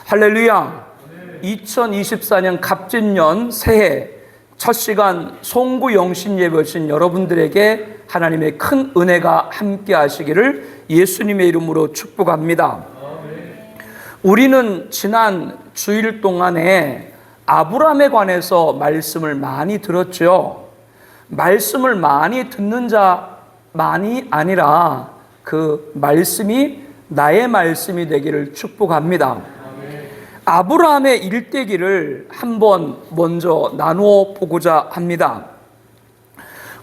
할렐루야. 2024년 갑진년 새해 첫 시간 송구 영신 예배 오신 여러분들에게 하나님의 큰 은혜가 함께 하시기를 예수님의 이름으로 축복합니다. 우리는 지난 주일 동안에 아브라함에 관해서 말씀을 많이 들었죠. 말씀을 많이 듣는 자만이 아니라 그 말씀이 나의 말씀이 되기를 축복합니다. 아브라함의 일대기를 한번 먼저 나누어 보고자 합니다.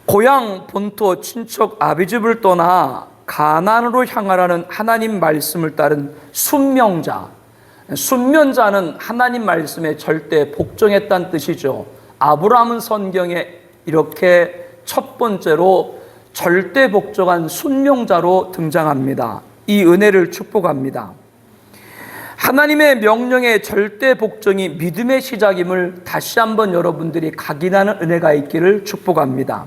고향 본토 친척 아비집을 떠나 가나안으로 향하라는 하나님 말씀을 따른 순명자. 순면자는 하나님 말씀에 절대 복종했다는 뜻이죠. 아브라함은 성경에 이렇게 첫 번째로 절대 복종한 순명자로 등장합니다. 이 은혜를 축복합니다. 하나님의 명령의 절대 복종이 믿음의 시작임을 다시 한번 여러분들이 각인하는 은혜가 있기를 축복합니다.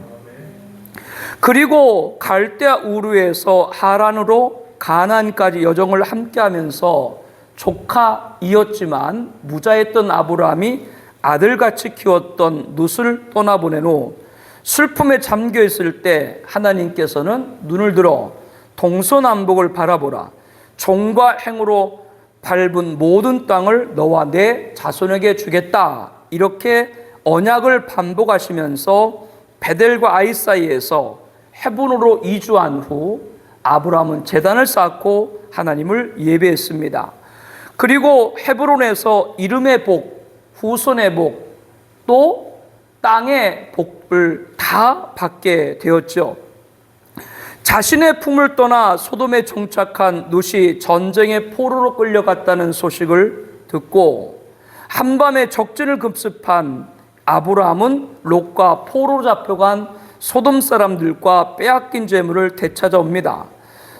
그리고 갈대아 우르에서 하란으로 가나안까지 여정을 함께하면서 조카이었지만 무자했던 아브라함이 아들같이 키웠던 룻을 떠나보낸 후 슬픔에 잠겨 있을 때 하나님께서는 눈을 들어 동서남북을 바라보라. 종과 행으로 밟은 모든 땅을 너와 내 자손에게 주겠다. 이렇게 언약을 반복하시면서 베델과 아이 사이에서 헤브론으로 이주한 후 아브라함은 제단을 쌓고 하나님을 예배했습니다. 그리고 헤브론에서 이름의 복, 후손의 복, 또 땅의 복을 다 받게 되었죠. 자신의 품을 떠나 소돔에 정착한 룻이 전쟁의 포로로 끌려갔다는 소식을 듣고 한밤에 적진을 급습한 아브라함은 롯과 포로로 잡혀간 소돔 사람들과 빼앗긴 재물을 되찾아옵니다.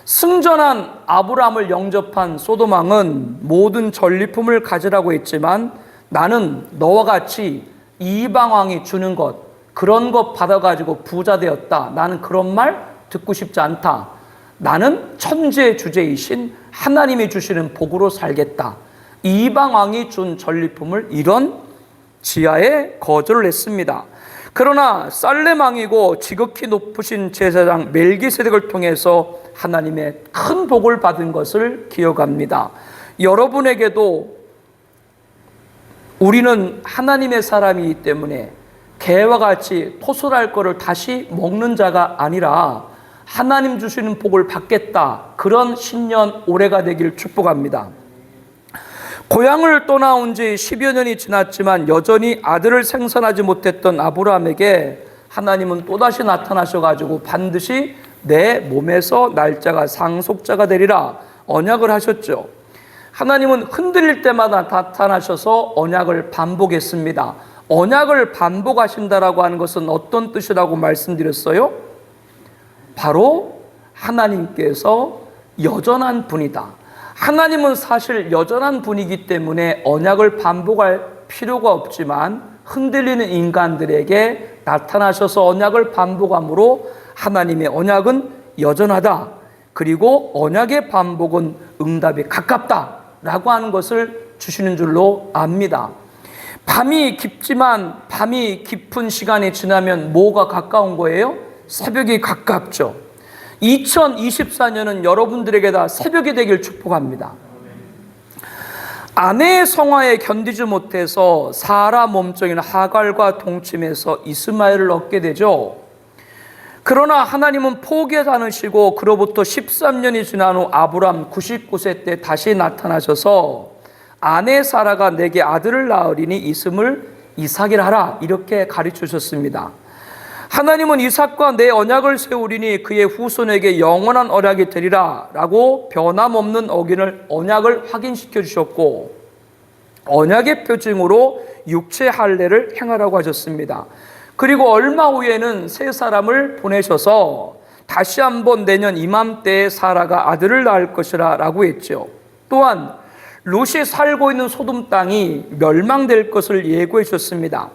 승전한 아브라함을 영접한 소돔 왕은 모든 전리품을 가지라고 했지만 나는 너와 같이 이방 왕이 주는 것, 그런 것 받아가지고 부자 되었다. 나는 그런 말 듣고 싶지 않다. 나는 천지의 주제이신 하나님이 주시는 복으로 살겠다. 이방 왕이 준 전리품을 이런 지하에 거절을 했습니다. 그러나 살렘 왕이고 지극히 높으신 제사장 멜기세덱을 통해서 하나님의 큰 복을 받은 것을 기억합니다. 여러분에게도 우리는 하나님의 사람이기 때문에 개와 같이 토설할 것을 다시 먹는 자가 아니라 하나님 주시는 복을 받겠다. 그런 신년 올해가 되길 축복합니다. 고향을 떠나온 지 10여 년이 지났지만 여전히 아들을 생산하지 못했던 아브라함에게 하나님은 또다시 나타나셔가지고 반드시 내 몸에서 날짜가 상속자가 되리라 언약을 하셨죠. 하나님은 흔들릴 때마다 나타나셔서 언약을 반복했습니다. 언약을 반복하신다라고 하는 것은 어떤 뜻이라고 말씀드렸어요? 바로 하나님께서 여전한 분이다. 하나님은 사실 여전한 분이기 때문에 언약을 반복할 필요가 없지만 흔들리는 인간들에게 나타나셔서 언약을 반복함으로 하나님의 언약은 여전하다. 그리고 언약의 반복은 응답에 가깝다라고 하는 것을 주시는 줄로 압니다. 밤이 깊지만 밤이 깊은 시간이 지나면 뭐가 가까운 거예요? 새벽이 가깝죠. 2024년은 여러분들에게 다 새벽이 되길 축복합니다. 아내의 성화에 견디지 못해서 사라 몸종인 하갈과 동침해서 이스마엘을 얻게 되죠. 그러나 하나님은 포기하지 않으시고 그로부터 13년이 지난 후 아브람 99세 때 다시 나타나셔서 아내 사라가 내게 아들을 낳으리니 이름을 이삭이라 하라 이렇게 가르치셨습니다. 하나님은 이삭과 내 언약을 세우리니 그의 후손에게 영원한 언약이 되리라 라고 변함없는 언약을 확인시켜 주셨고 언약의 표징으로 육체 할례를 행하라고 하셨습니다. 그리고 얼마 후에는 세 사람을 보내셔서 다시 한번 내년 이맘때에 사라가 아들을 낳을 것이라 라고 했죠. 또한 롯이 살고 있는 소돔 땅이 멸망될 것을 예고해 주셨습니다.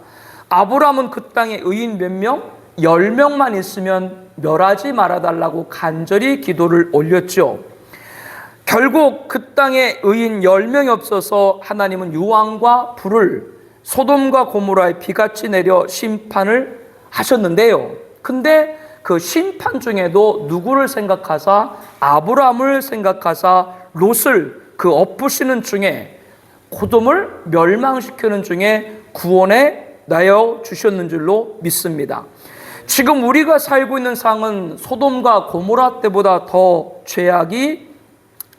아브라함은 그 땅에 의인 몇 명? 10명만 있으면 멸하지 말아달라고 간절히 기도를 올렸죠. 결국 그 땅에 의인 10명이 없어서 하나님은 유황과 불을 소돔과 고모라에 비같이 내려 심판을 하셨는데요. 근데 그 심판 중에도 누구를 생각하사? 아브라함을 생각하사 롯을 그 엎으시는 중에, 소돔을 멸망시키는 중에 구원해 나여 주셨는 줄로 믿습니다. 지금 우리가 살고 있는 상은 소돔과 고모라 때보다 더 죄악이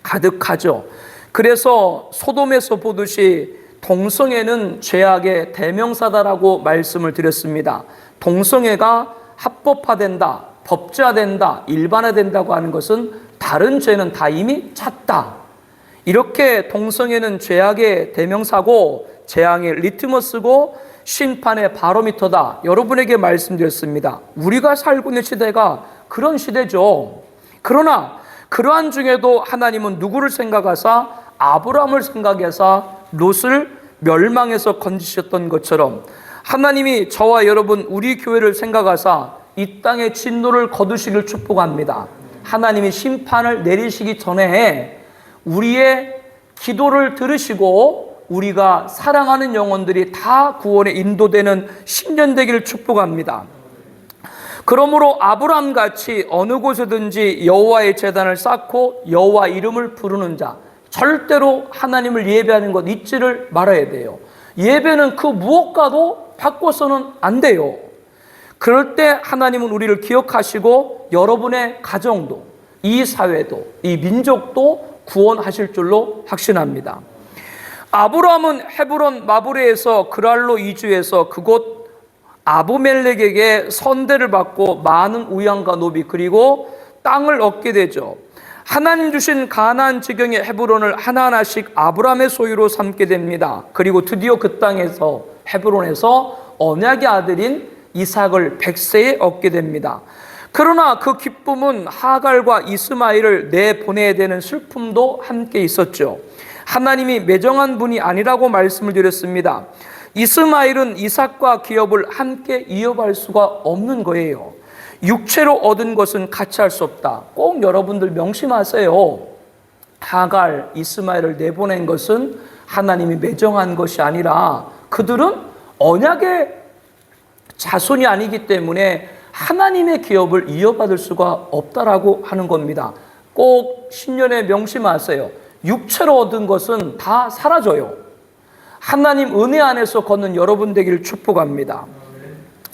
가득하죠. 그래서 소돔에서 보듯이 동성애는 죄악의 대명사다라고 말씀을 드렸습니다. 동성애가 합법화된다, 법제화된다, 일반화된다고 하는 것은 다른 죄는 다 이미 찼다. 이렇게 동성애는 죄악의 대명사고 재앙의 리트머스고 심판의 바로미터다. 여러분에게 말씀드렸습니다. 우리가 살고 있는 시대가 그런 시대죠. 그러나 그러한 중에도 하나님은 누구를 생각하사? 아브라함을 생각해서 롯을 멸망에서 건지셨던 것처럼 하나님이 저와 여러분 우리 교회를 생각하사 이 땅의 진노를 거두시길 축복합니다. 하나님이 심판을 내리시기 전에 우리의 기도를 들으시고 우리가 사랑하는 영혼들이 다 구원에 인도되는 10년 되기를 축복합니다. 그러므로 아브라함 같이 어느 곳에든지 여호와의 제단을 쌓고 여호와 이름을 부르는 자, 절대로 하나님을 예배하는 것 잊지를 말아야 돼요. 예배는 그 무엇과도 바꿔서는 안 돼요. 그럴 때 하나님은 우리를 기억하시고 여러분의 가정도, 이 사회도, 이 민족도 구원하실 줄로 확신합니다. 아브라함은 헤브론 마브레에서 그랄로 이주해서 그곳 아브멜렉에게 선대를 받고 많은 우양과 노비 그리고 땅을 얻게 되죠. 하나님 주신 가나안 지경의 헤브론을 하나하나씩 아브라함의 소유로 삼게 됩니다. 그리고 드디어 그 땅에서 헤브론에서 언약의 아들인 이삭을 100세에 얻게 됩니다. 그러나 그 기쁨은 하갈과 이스마엘을 내보내야 되는 슬픔도 함께 있었죠. 하나님이 매정한 분이 아니라고 말씀을 드렸습니다. 이스마엘은 이삭과 기업을 함께 이어갈 수가 없는 거예요. 육체로 얻은 것은 같이 할 수 없다. 꼭 여러분들 명심하세요. 하갈, 이스마엘을 내보낸 것은 하나님이 매정한 것이 아니라 그들은 언약의 자손이 아니기 때문에 하나님의 기업을 이어받을 수가 없다라고 하는 겁니다. 꼭 신년에 명심하세요. 육체로 얻은 것은 다 사라져요. 하나님 은혜 안에서 걷는 여러분 되기를 축복합니다.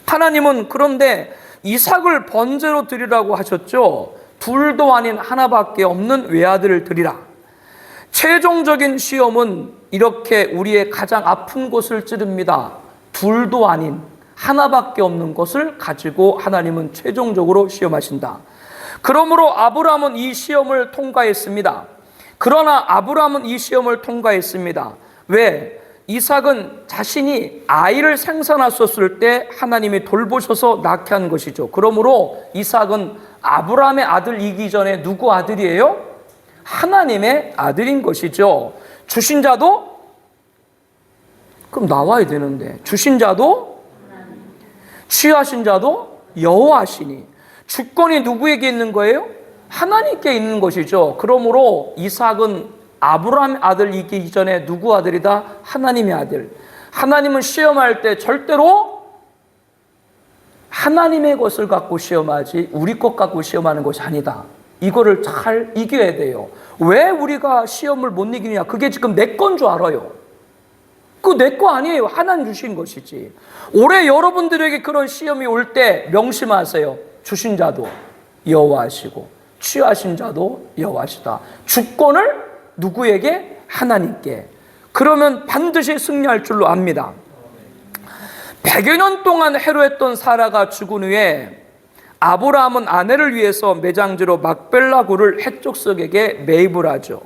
하나님은 그런데 이삭을 번제로 드리라고 하셨죠. 둘도 아닌 하나밖에 없는 외아들을 드리라. 최종적인 시험은 이렇게 우리의 가장 아픈 곳을 찌릅니다. 둘도 아닌 하나밖에 없는 것을 가지고 하나님은 최종적으로 시험하신다. 그러므로 아브라함은 이 시험을 통과했습니다. 그러나 아브라함은 이 시험을 통과했습니다. 왜? 이삭은 자신이 아이를 생산하셨을 때 하나님이 돌보셔서 낳게 한 것이죠. 그러므로 이삭은 아브라함의 아들이기 전에 누구 아들이에요? 하나님의 아들인 것이죠. 주신 자도? 그럼 나와야 되는데 주신 자도? 취하신 자도? 여호와시니. 주권이 누구에게 있는 거예요? 하나님께 있는 것이죠. 그러므로 이삭은 아브라함의 아들이기 전에 누구 아들이다? 하나님의 아들. 하나님은 시험할 때 절대로 하나님의 것을 갖고 시험하지 우리 것 갖고 시험하는 것이 아니다. 이거를 잘 이겨야 돼요. 왜 우리가 시험을 못 이기느냐? 그게 지금 내 건 줄 알아요. 그거 내 거 아니에요. 하나님 주신 것이지. 올해 여러분들에게 그런 시험이 올 때 명심하세요. 주신 자도 여호와시고 취하신 자도 여호와시다. 주권을 누구에게? 하나님께. 그러면 반드시 승리할 줄로 압니다. 100여 년 동안 해로했던 사라가 죽은 후에 아브라함은 아내를 위해서 매장지로 막벨라굴을 해족석에게 매입을 하죠.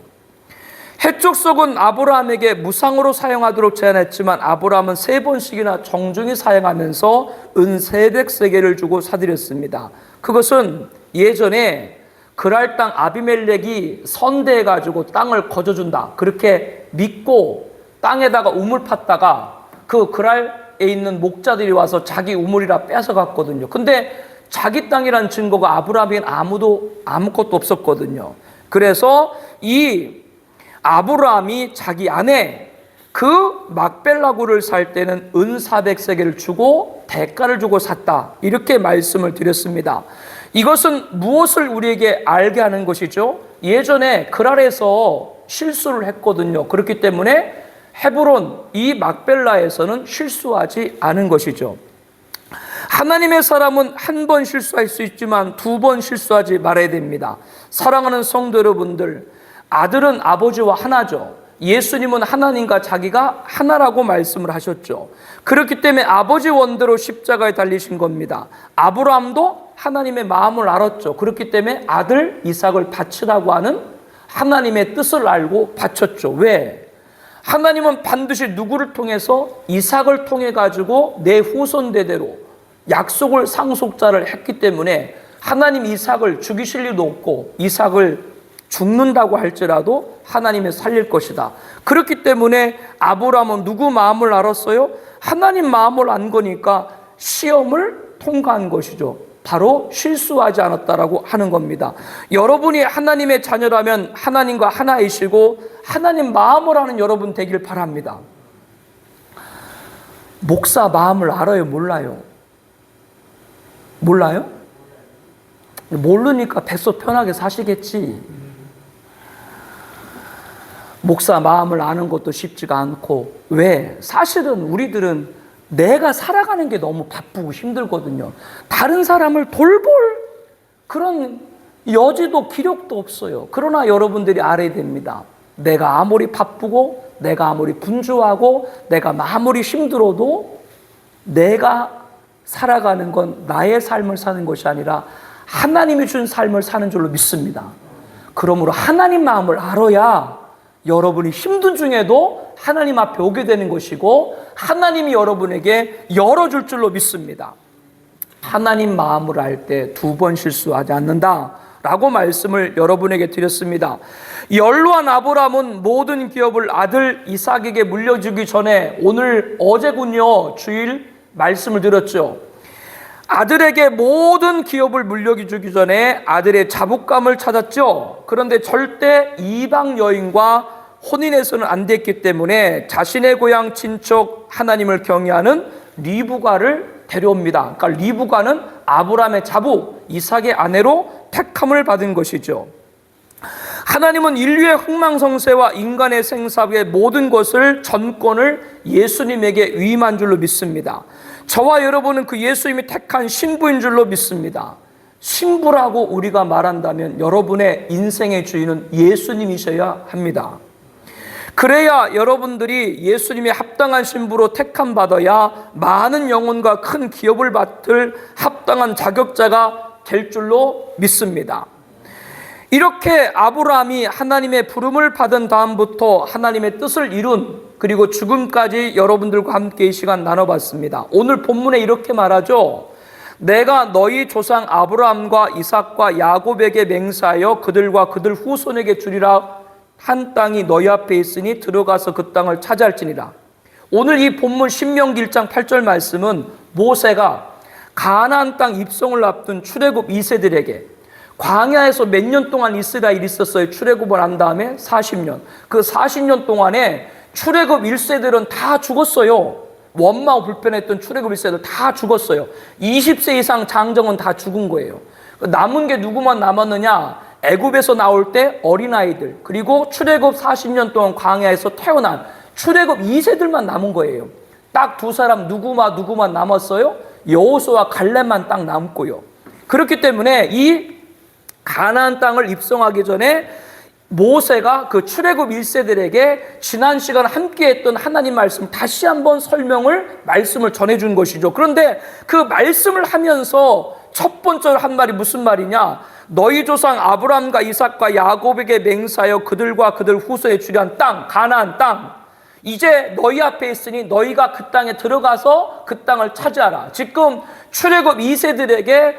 해족석은 아브라함에게 무상으로 사용하도록 제안했지만 아브라함은 3번씩이나 정중히 사용하면서 은 400세겔을 주고 사들였습니다. 그것은 예전에 그랄 땅 아비멜렉이 선대해가지고 땅을 거저준다. 그렇게 믿고 땅에다가 우물 팠다가 그 그랄에 있는 목자들이 와서 자기 우물이라 뺏어갔거든요. 근데 자기 땅이란 증거가 아브라함에겐 아무것도 없었거든요. 그래서 이 아브라함이 자기 아내 그 막벨라굴을 살 때는 은 400세겔을 주고 대가를 주고 샀다, 이렇게 말씀을 드렸습니다. 이것은 무엇을 우리에게 알게 하는 것이죠? 예전에 그랄에서 실수를 했거든요. 그렇기 때문에 헤브론 이 막벨라에서는 실수하지 않은 것이죠. 하나님의 사람은 한 번 실수할 수 있지만 두 번 실수하지 말아야 됩니다. 사랑하는 성도 여러분들, 아들은 아버지와 하나죠. 예수님은 하나님과 자기가 하나라고 말씀을 하셨죠. 그렇기 때문에 아버지 원대로 십자가에 달리신 겁니다. 아브라함도 하나님의 마음을 알았죠. 그렇기 때문에 아들 이삭을 바치라고 하는 하나님의 뜻을 알고 바쳤죠. 왜? 하나님은 반드시 누구를 통해서? 이삭을 통해 가지고 내 후손대대로 약속을 상속자를 했기 때문에 하나님 이삭을 죽이실 리도 없고, 이삭을 죽는다고 할지라도 하나님이 살릴 것이다. 그렇기 때문에 아브라함은 누구 마음을 알았어요? 하나님 마음을 안 거니까 시험을 통과한 것이죠. 바로 실수하지 않았다라고 하는 겁니다. 여러분이 하나님의 자녀라면 하나님과 하나이시고 하나님 마음을 아는 여러분 되길 바랍니다. 목사 마음을 알아요? 몰라요? 몰라요? 모르니까 뱃속 편하게 사시겠지. 목사 마음을 아는 것도 쉽지가 않고, 왜? 사실은 우리들은 내가 살아가는 게 너무 바쁘고 힘들거든요. 다른 사람을 돌볼 그런 여지도 기력도 없어요. 그러나 여러분들이 알아야 됩니다. 내가 아무리 바쁘고 내가 아무리 분주하고 내가 아무리 힘들어도 내가 살아가는 건 나의 삶을 사는 것이 아니라 하나님이 준 삶을 사는 줄로 믿습니다. 그러므로 하나님 마음을 알아야 여러분이 힘든 중에도 하나님 앞에 오게 되는 것이고 하나님이 여러분에게 열어줄 줄로 믿습니다. 하나님 마음을 알 때 두 번 실수하지 않는다 라고 말씀을 여러분에게 드렸습니다. 연로한 아브라함은 모든 기업을 아들 이삭에게 물려주기 전에, 어제군요, 주일 말씀을 드렸죠. 아들에게 모든 기업을 물려주기 전에 아들의 자부감을 찾았죠. 그런데 절대 이방 여인과 혼인해서는 안 됐기 때문에 자신의 고향 친척 하나님을 경외하는 리브가를 데려옵니다. 그러니까 리브가는 아브라함의 자부 이삭의 아내로 택함을 받은 것이죠. 하나님은 인류의 흥망성쇠와 인간의 생사의 모든 것을, 전권을 예수님에게 위임한 줄로 믿습니다. 저와 여러분은 그 예수님이 택한 신부인 줄로 믿습니다. 신부라고 우리가 말한다면 여러분의 인생의 주인은 예수님이셔야 합니다. 그래야 여러분들이 예수님의 합당한 신부로 택함 받아야 많은 영혼과 큰 기업을 맡을 합당한 자격자가 될 줄로 믿습니다. 이렇게 아브라함이 하나님의 부름을 받은 다음부터 하나님의 뜻을 이룬, 그리고 죽음까지 여러분들과 함께 이 시간 나눠봤습니다. 오늘 본문에 이렇게 말하죠. 내가 너희 조상 아브라함과 이삭과 야곱에게 맹세하여 그들과 그들 후손에게 주리라 한 땅이 너희 앞에 있으니 들어가서 그 땅을 차지할지니라. 오늘 이 본문 신명기 1장 8절 말씀은 모세가 가나안 땅 입성을 앞둔 출애굽 2세들에게 광야에서 몇 년 동안 이스라엘이 있었어요. 출애굽을 한 다음에 40년. 그 40년 동안에 출애굽 1세들은 다 죽었어요. 원망 불편했던 출애굽 1세들 다 죽었어요. 20세 이상 장정은 다 죽은 거예요. 남은 게 누구만 남았느냐? 애굽에서 나올 때 어린아이들, 그리고 출애굽 40년 동안 광야에서 태어난 출애굽 2세들만 남은 거예요. 딱 두 사람 누구만 남았어요? 여호수아와 갈렙만 딱 남고요. 그렇기 때문에 이 가나안 땅을 입성하기 전에 모세가 그 출애굽 1세들에게 지난 시간 함께했던 하나님 말씀 다시 한번 말씀을 전해준 것이죠. 그런데 그 말씀을 하면서 첫 번째로 한 말이 무슨 말이냐? 너희 조상 아브라함과 이삭과 야곱에게 맹세하여 그들과 그들 후손에 주리한 땅, 가나안 땅, 이제 너희 앞에 있으니 너희가 그 땅에 들어가서 그 땅을 차지하라. 지금 출애굽 2세들에게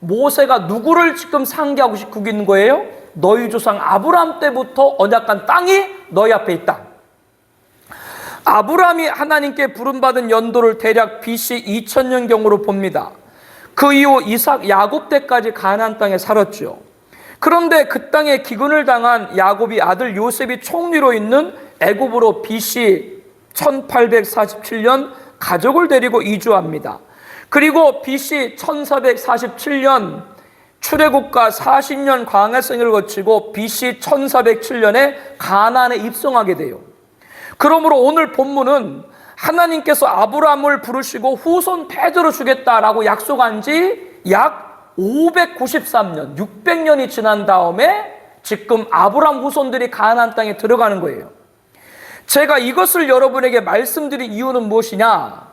모세가 누구를 지금 상기하고 싶고 있는 거예요? 너희 조상 아브라함 때부터 언약한 땅이 너희 앞에 있다. 아브라함이 하나님께 부름받은 연도를 대략 BC 2000년경으로 봅니다. 그 이후 이삭, 야곱 때까지 가나안 땅에 살았죠. 그런데 그 땅에 기근을 당한 야곱이 아들 요셉이 총리로 있는 애굽으로 BC 1847년 가족을 데리고 이주합니다. 그리고 BC 1447년 출애굽과 40년 광야 생활을 거치고 BC 1407년에 가나안에 입성하게 돼요. 그러므로 오늘 본문은 하나님께서 아브라함을 부르시고 후손 대대로 주겠다라고 약속한 지 약 593년, 600년이 지난 다음에 지금 아브라함 후손들이 가나안 땅에 들어가는 거예요. 제가 이것을 여러분에게 말씀드린 이유는 무엇이냐?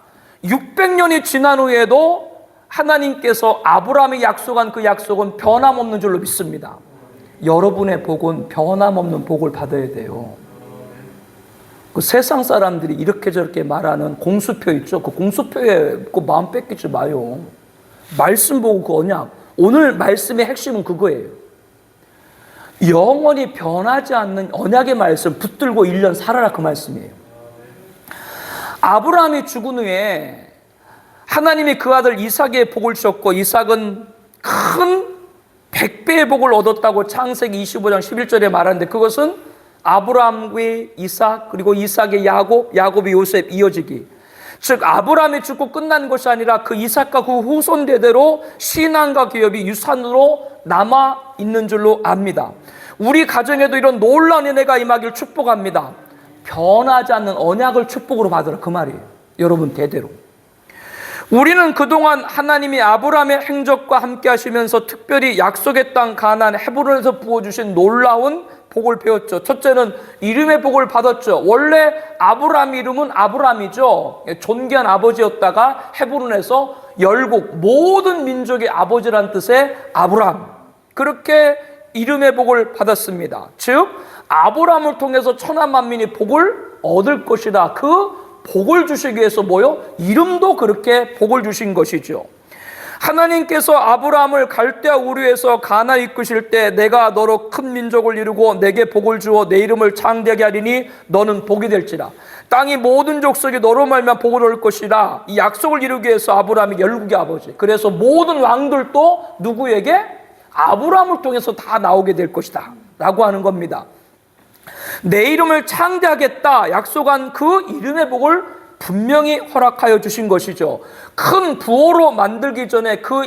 600년이 지난 후에도 하나님께서 아브라함이 약속한 그 약속은 변함없는 줄로 믿습니다. 여러분의 복은 변함없는 복을 받아야 돼요. 그 세상 사람들이 이렇게 저렇게 말하는 공수표 있죠? 그 공수표에 그 마음 뺏기지 마요. 말씀 보고 그 언약. 오늘 말씀의 핵심은 그거예요. 영원히 변하지 않는 언약의 말씀 붙들고 1년 살아라, 그 말씀이에요. 아브라함이 죽은 후에 하나님이 그 아들 이삭의 복을 주셨고, 이삭은 큰 100배의 복을 얻었다고 창세기 25장 11절에 말하는데, 그것은 아브라함의 이삭, 그리고 이삭의 야곱, 야곱의 요셉 이어지기. 즉 아브라함이 죽고 끝난 것이 아니라 그 이삭과 그 후손 대대로 신앙과 기업이 유산으로 남아 있는 줄로 압니다. 우리 가정에도 이런 놀라운 은혜가 임하길 축복합니다. 변하지 않는 언약을 축복으로 받으라, 그 말이에요. 여러분 대대로. 우리는 그동안 하나님이 아브라함의 행적과 함께 하시면서 특별히 약속의 땅 가나안 헤브론에서 부어주신 놀라운 복을 배웠죠. 첫째는 이름의 복을 받았죠. 원래 아브라함 이름은 아브라함이죠. 존귀한 아버지였다가 헤브론에서 열국, 모든 민족의 아버지란 뜻의 아브라함, 그렇게 이름의 복을 받았습니다. 즉 아브라함을 통해서 천하 만민이 복을 얻을 것이다. 그 복을 주시기 위해서 뭐요? 이름도 그렇게 복을 주신 것이죠. 하나님께서 아브라함을 갈대아 우르에서 가나안 이끄실 때 내가 너로 큰 민족을 이루고 내게 복을 주어 내 이름을 창대하게 하리니 너는 복이 될지라. 땅이 모든 족속이 너로 말미암아 복을 얻을 것이라. 이 약속을 이루기 위해서 아브라함이 열국의 아버지. 그래서 모든 왕들도 누구에게? 아브라함을 통해서 다 나오게 될 것이다 라고 하는 겁니다. 내 이름을 창대하겠다 약속한 그 이름의 복을 분명히 허락하여 주신 것이죠. 큰 부호로 만들기 전에, 그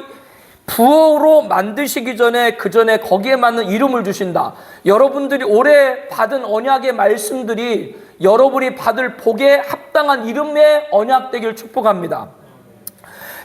부호로 만드시기 전에 그 전에 거기에 맞는 이름을 주신다. 여러분들이 올해 받은 언약의 말씀들이 여러분이 받을 복에 합당한 이름의 언약 되길 축복합니다.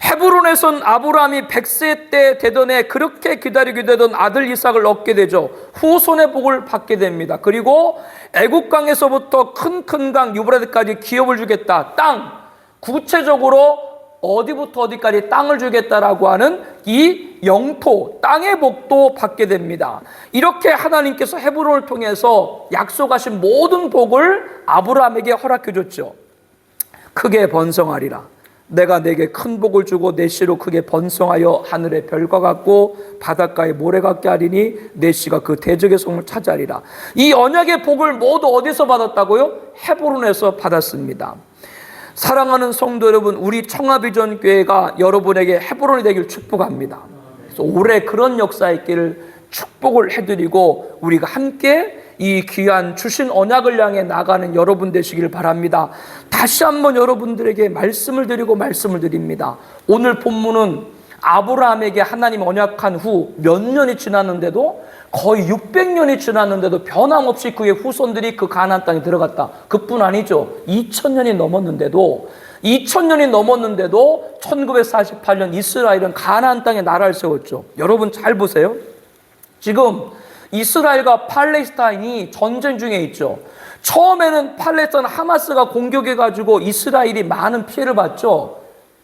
헤브론에선 아브라함이 100세 때 되던 해 그렇게 기다리게 되던 아들 이삭을 얻게 되죠. 후손의 복을 받게 됩니다. 그리고 애국강에서부터 큰 강 유브라데까지 기업을 주겠다. 땅, 구체적으로 어디부터 어디까지 땅을 주겠다라고 하는 이 영토, 땅의 복도 받게 됩니다. 이렇게 하나님께서 헤브론을 통해서 약속하신 모든 복을 아브라함에게 허락해 줬죠. 크게 번성하리라. 내가 내게 큰 복을 주고 내 씨로 크게 번성하여 하늘의 별과 같고 바닷가의 모래 같게 하리니 내 씨가 그 대적의 성을 차지하리라. 이 언약의 복을 모두 어디서 받았다고요? 헤브론에서 받았습니다. 사랑하는 성도 여러분, 우리 청하비전교회가 여러분에게 헤브론이 되길 축복합니다. 그래서 올해 그런 역사 있기를 축복을 해드리고 우리가 함께 이 귀한 주신 언약을 향해 나가는 여러분 되시길 바랍니다. 다시 한번 여러분들에게 말씀을 드립니다. 오늘 본문은 아브라함에게 하나님 언약한 후 몇 년이 지났는데도, 거의 600년이 지났는데도 변함없이 그의 후손들이 그 가나안 땅에 들어갔다. 그뿐 아니죠. 2000년이 넘었는데도 1948년 이스라엘은 가나안 땅에 나라를 세웠죠. 여러분 잘 보세요. 지금 이스라엘과 팔레스타인이 전쟁 중에 있죠. 처음에는 팔레스타인 하마스가 공격해가지고 이스라엘이 많은 피해를 봤죠.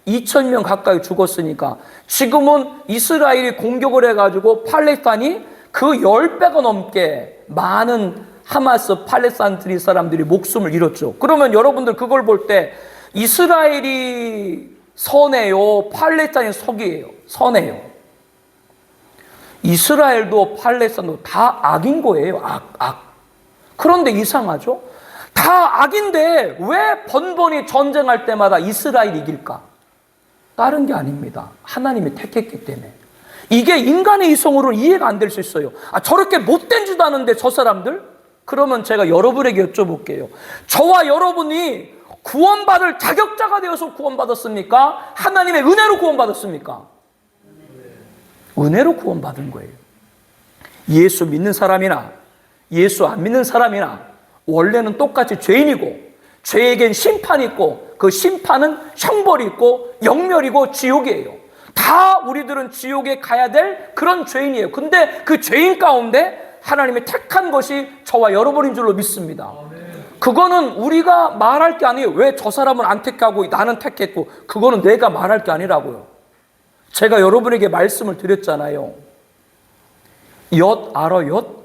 2000명 가까이 죽었으니까. 지금은 이스라엘이 공격을 해가지고 팔레스타인이 그 10배가 넘게 많은 하마스 팔레스타인 사람들이 목숨을 잃었죠. 그러면 여러분들 그걸 볼 때 이스라엘이 선해요? 팔레스타인이 석이에요? 선해요? 이스라엘도 팔레스타인도 다 악인 거예요. 악. 그런데 이상하죠? 다 악인데 왜 번번이 전쟁할 때마다 이스라엘이 이길까? 다른 게 아닙니다. 하나님이 택했기 때문에. 이게 인간의 이성으로는 이해가 안 될 수 있어요. 저렇게 못된 짓 하는데 저 사람들? 그러면 제가 여러분에게 여쭤볼게요. 저와 여러분이 구원받을 자격자가 되어서 구원받았습니까? 하나님의 은혜로 구원받았습니까? 은혜로 구원받은 거예요. 예수 믿는 사람이나 예수 안 믿는 사람이나 원래는 똑같이 죄인이고, 죄에겐 심판이 있고, 그 심판은 형벌이 있고 영멸이고 지옥이에요. 다 우리들은 지옥에 가야 될 그런 죄인이에요. 근데 그 죄인 가운데 하나님이 택한 것이 저와 여러분인 줄로 믿습니다. 그거는 우리가 말할 게 아니에요. 왜 저 사람은 안 택하고 나는 택했고, 그거는 내가 말할 게 아니라고요. 제가 여러분에게 말씀을 드렸잖아요. 엿 알아, 엿?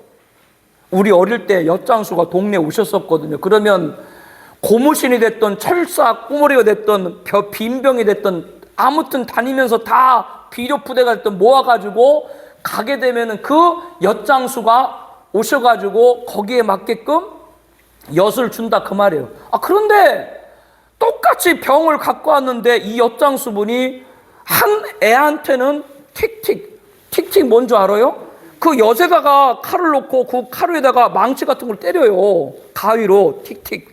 우리 어릴 때 엿장수가 동네에 오셨었거든요. 그러면 고무신이 됐던 철사 꾸머리가 됐던 빈병이 됐던 아무튼 다니면서 다 비료푸대가 됐던 모아가지고 가게 되면은 그 엿장수가 오셔가지고 거기에 맞게끔 엿을 준다 그 말이에요. 그런데 똑같이 병을 갖고 왔는데 이 엿장수분이 한 애한테는 틱틱 뭔지 알아요? 그 엿에다가 칼을 놓고 그 칼에다가 망치 같은 걸 때려요. 가위로 틱틱.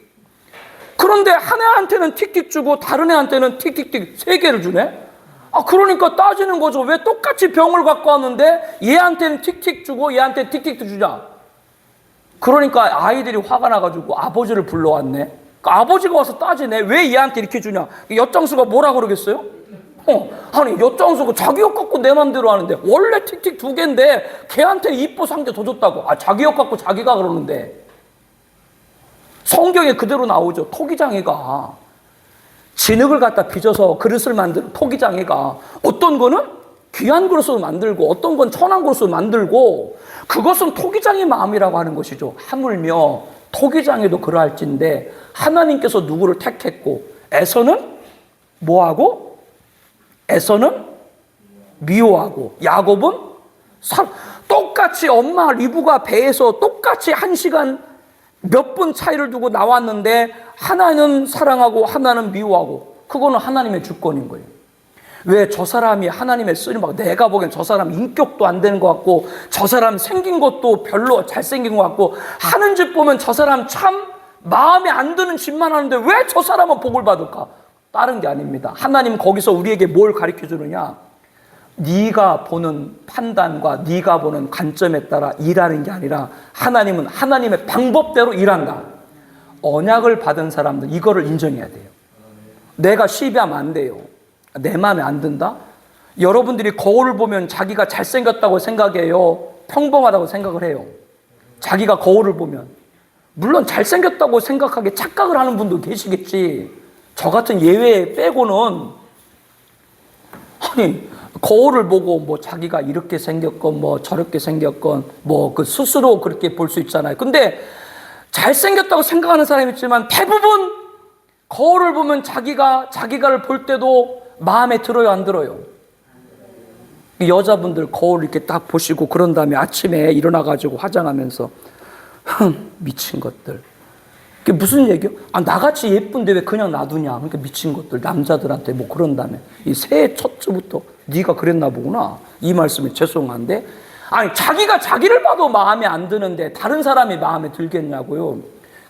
그런데 한 애한테는 틱틱 주고 다른 애한테는 틱틱틱 3개를 주네? 그러니까 따지는 거죠. 왜 똑같이 병을 갖고 왔는데 얘한테는 틱틱 주고 얘한테는 틱틱 주냐? 그러니까 아이들이 화가 나가지고 아버지를 불러왔네. 아버지가 와서 따지네. 왜 얘한테 이렇게 주냐? 엿장수가 뭐라 그러겠어요? 아니 엿장수가 자기 엿 갖고 내 맘대로 하는데 원래 틱틱 2개인데 걔한테 이뻐서 한 개 더 줬다고. 자기 엿 갖고 자기가 그러는데. 성경에 그대로 나오죠. 토기장애가 진흙을 갖다 빚어서 그릇을 만드는 토기장애가 어떤 거는 귀한 그릇으로 만들고 어떤 건 천한 그릇으로 만들고, 그것은 토기장의 마음이라고 하는 것이죠. 하물며 토기장애도 그러할진데 하나님께서 누구를 택했고 에서는 뭐하고? 에서는 미워하고 야곱은 똑같이 엄마 리브가 배에서 똑같이 1시간 몇 분 차이를 두고 나왔는데 하나는 사랑하고 하나는 미워하고, 그거는 하나님의 주권인 거예요. 왜 저 사람이 하나님의 쓰임받고, 내가 보기엔 저 사람 인격도 안 되는 것 같고 저 사람 생긴 것도 별로 잘생긴 것 같고 하는 짓 보면 저 사람 참 마음에 안 드는 짓만 하는데 왜 저 사람은 복을 받을까? 다른 게 아닙니다. 하나님 거기서 우리에게 뭘 가르쳐 주느냐? 네가 보는 판단과 네가 보는 관점에 따라 일하는 게 아니라 하나님은 하나님의 방법대로 일한다. 언약을 받은 사람들 이거를 인정해야 돼요. 내가 시비하면 안 돼요. 내 마음에 안 든다? 여러분들이 거울을 보면 자기가 잘생겼다고 생각해요? 평범하다고 생각을 해요? 자기가 거울을 보면. 물론 잘생겼다고 생각하게 착각을 하는 분도 계시겠지. 저 같은 예외 빼고는, 아니 거울을 보고 뭐 자기가 이렇게 생겼건 뭐 저렇게 생겼건 뭐 그 스스로 그렇게 볼 수 있잖아요. 근데 잘생겼다고 생각하는 사람이 있지만 대부분 거울을 보면 자기가를 볼 때도 마음에 들어요, 안 들어요? 여자분들 거울 이렇게 딱 보시고 그런 다음에 아침에 일어나가지고 화장하면서 미친 것들. 그게 무슨 얘기요? 나같이 예쁜데 왜 그냥 놔두냐? 그러니까 미친 것들, 남자들한테 뭐 그런 다음에 이 새해 첫 주부터 네가 그랬나 보구나. 이 말씀이 죄송한데, 자기가 자기를 봐도 마음에 안 드는데 다른 사람이 마음에 들겠냐고요.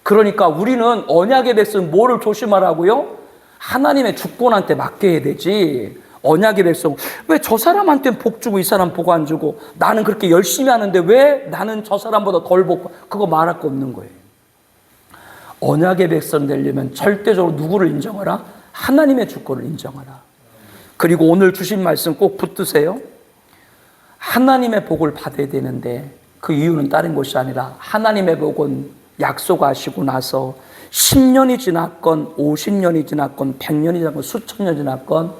그러니까 우리는 언약의 백성 뭐를 조심하라고요? 하나님의 주권한테 맡겨야 되지. 언약의 백성 왜 저 사람한테는 복 주고 이 사람 복 안 주고, 나는 그렇게 열심히 하는데 왜 나는 저 사람보다 덜 복, 그거 말할 거 없는 거예요. 언약의 백성 되려면 절대적으로 누구를 인정하라? 하나님의 주권을 인정하라. 그리고 오늘 주신 말씀 꼭 붙드세요. 하나님의 복을 받아야 되는데 그 이유는 다른 것이 아니라 하나님의 복은 약속하시고 나서 10년이 지났건 50년이 지났건 100년이 지났건 수천 년이 지났건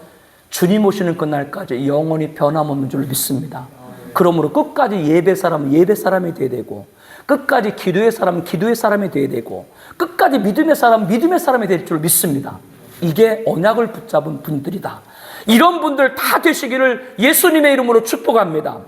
주님 오시는 그날까지 영원히 변함없는 줄 믿습니다. 그러므로 끝까지 예배 사람은 예배 사람이 돼야 되고, 끝까지 기도의 사람은 기도의 사람이 돼야 되고, 끝까지 믿음의 사람은 믿음의 사람이 될 줄 믿습니다. 이게 언약을 붙잡은 분들이다. 이런 분들 다 되시기를 예수님의 이름으로 축복합니다.